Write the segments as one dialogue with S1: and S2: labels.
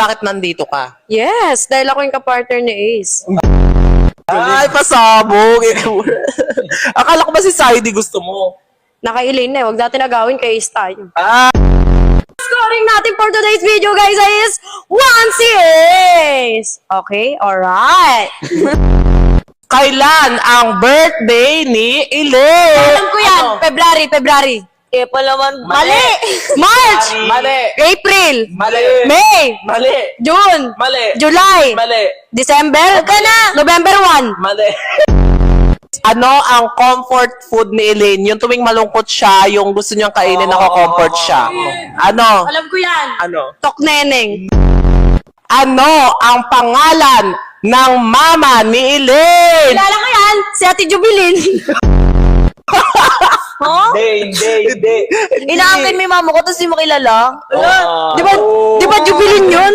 S1: bakit nandito ka?
S2: Yes, dahil ako yung kapartner ni Ace.
S1: Ay, pasabog. Akala ko ba si Saidi gusto mo?
S2: Naka-Elaine na, huwag natin agawin kay Ace tayo.
S1: Ah,
S2: Scoring natin for today's video, guys, is 1 si Ace. Okay, alright.
S1: kailan ang birthday ni Elaine?
S2: Alam ko yan, February.
S3: Eh, palaman.
S2: Mali! March!
S1: Mali.
S2: April!
S1: Mali.
S2: May!
S1: Mali.
S2: June!
S1: Mali.
S2: July!
S1: Mali.
S2: December! Huwag ka na! November 1!
S1: Mali. Ano ang comfort food ni Elaine? Yung tuwing malungkot siya, yung gusto niyang kainin, nako-comfort siya. Ano?
S2: Alam ko yan!
S1: Ano?
S2: Tokneneng!
S1: Ano ang pangalan ng mama ni Elaine?
S2: Kilala ko yan! Si Ate Jubilin!
S3: Huh?
S1: Hindi.
S3: Inaangkin mo yung mama ko, tapos di mo kilala?
S2: Di ba Jubilin yun?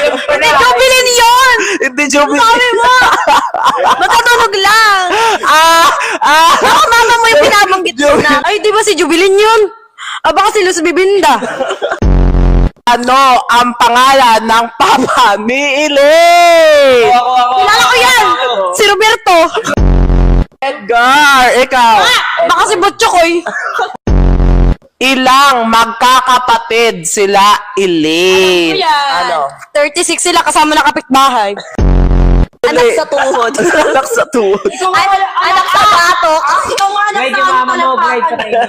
S3: Hindi, Jubilin yun!
S1: Hindi, Joby.
S3: Sabi mo! Matatunog lang! Baka mama mo yung pinabanggit mo na.
S2: Ay, di ba si Jubilin yun? Baka si Luz Bibinda.
S1: Ano ang pangalan ng papa ni Elaine?
S2: Kilala ko yan! Si Roberto!
S1: Edgar, ikaw.
S2: Baka si Butchokoy!
S1: Ilang magkakapatid sila Elaine? Ano?
S2: 36 sila kasama na kapitbahay.
S3: Anak sa tuhod.
S1: Anak sa tuhod.
S3: Anak sa batok.
S2: Ikaw nga anak
S4: Bride yung mama mo, bride sa kayo.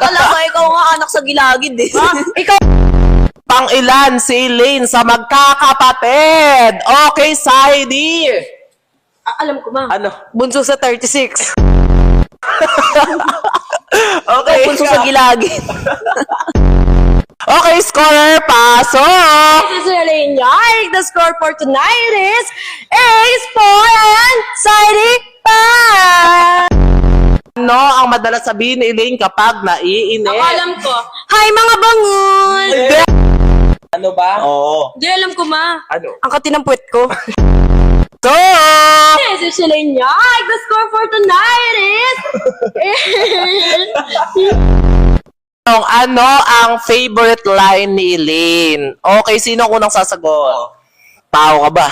S3: Kala ba ikaw nga anak sa gilagid eh.
S2: Ikaw!
S1: Pang ilan si Elaine sa magkakapatid? Okay, Saidi.
S2: Alam ko ba?
S1: Ano?
S2: Bunso sa 36.
S1: Okay,
S3: Punso sa gilagid.
S1: Okay, scorer, pasok!
S2: This is Elaine Yark. The score for tonight is Ace 4 and Saidi 5.
S1: Ano ang madalas sabihin ni Elaine kapag naiinip?
S2: Ako alam ko. Hi mga bangon!
S1: Hindi. Ano ba? Oo.
S2: Di alam ko ma.
S1: Ano?
S2: Ang katinang puwet ko.
S1: So,
S2: This is Elaine Yark. The score for tonight is
S1: ano ang favorite line ni Elaine? Okay, sino ang unang sasagot? Tao ka ba?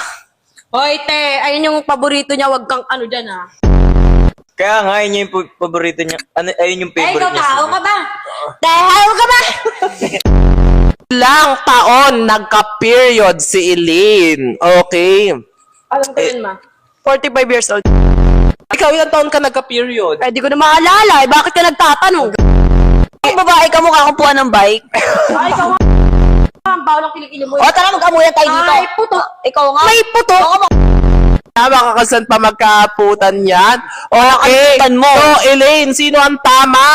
S2: Hoy te, ayun yung paborito niya. Wag kang ano dyan ha.
S4: Kaya nga, yun yung paborito niya. Ano, ayun yung
S2: Ay,
S4: favorite
S2: ikaw
S4: niya.
S2: tao ka ba? Tao ka ba?
S1: Ilang taon nagka-period si Elaine? Okay.
S2: Alam ko yun ma. 45 years old.
S1: Ikaw ilang taon ka nagka-period?
S2: Ay, di ko na maalala. Eh, bakit ka nagtatanong?
S3: Kung babae ka mukha kang puha ng bike.
S2: Ay, ikaw nga. Ang bawal ang kilikili mo.
S3: O tara, mag-amuyan tayo dito.
S2: Ay, puto.
S3: Ikaw nga.
S2: May puto.
S1: Makakasan pa magkaputan yan? Okay.
S3: Makakaputan mo.
S1: So, Elaine, sino ang tama?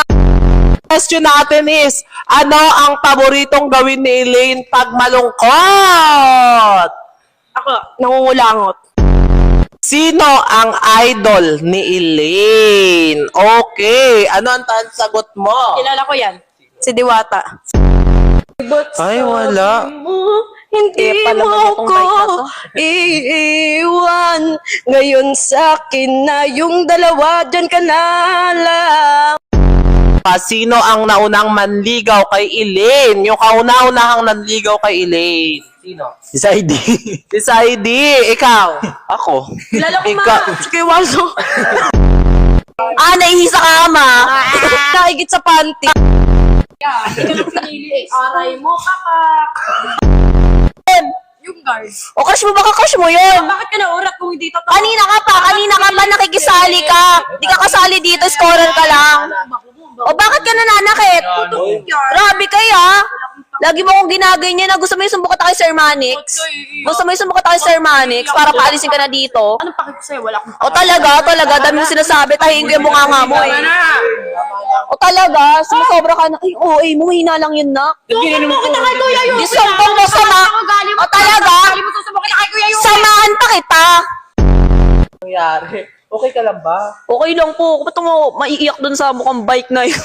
S1: Question natin is, ano ang paboritong gawin ni Elaine pag malungkot?
S2: Ako, nangungulangot.
S1: Sino ang idol ni Elaine? Okay. Ano ang sagot mo?
S2: Kilala ko yan. Si Diwata.
S1: Ay, wala.
S2: Hindi
S3: pala
S2: mo
S3: mo itong bike na
S2: ko
S3: to.
S2: iiwan. Ngayon sa akin na yung dalawa, dyan ka na lang.
S1: Sino ang naunang manligaw kay Elaine? Yung kauna-unahang nanligaw kay Elaine. Sino?
S4: Si Saidi.
S1: Si Saidi. Ikaw. Ako.
S2: Kilala ko
S1: Ikaw.
S2: ma. Si Kuya Waldo.
S3: Naihi sa kama.
S2: Nakigit sa panty. Hindi ka lang pinili. Aray mo, kakak. Yung guard.
S3: O crush mo ba ka-crush mo yun?
S2: Bakit ka naurat kung hindi totoo?
S3: Kanina ka pa nakikisali ka. Di ka kasali dito, scorer ka lang. O bakit ka nananakit? Grabe kaya. Lagi mo akong ginaganyan na gusto mo yung sumbukot kay Sir Manix. Gusto mo yung sumbukot kay Sir Manix para paalisin ka na dito.
S2: Anong pakit ko sa'yo? Wala akong
S3: O talaga, dami mo sinasabi, tahiin ko yung bunganga mo eh. O talaga, sumusobra ka na. Ay, OA mo, hina lang yun na.
S2: Susumbong kita kay Kuya Yuki.
S3: Disumbong mo sama. O talaga,
S2: Galing mo susumbong kita kay Kuya Yuki.
S3: samahan pa kita.
S1: Nangyari. Okay ka lang ba?
S3: Okay lang po, ba't mo maiiyak dun sa mukhang bike na yun?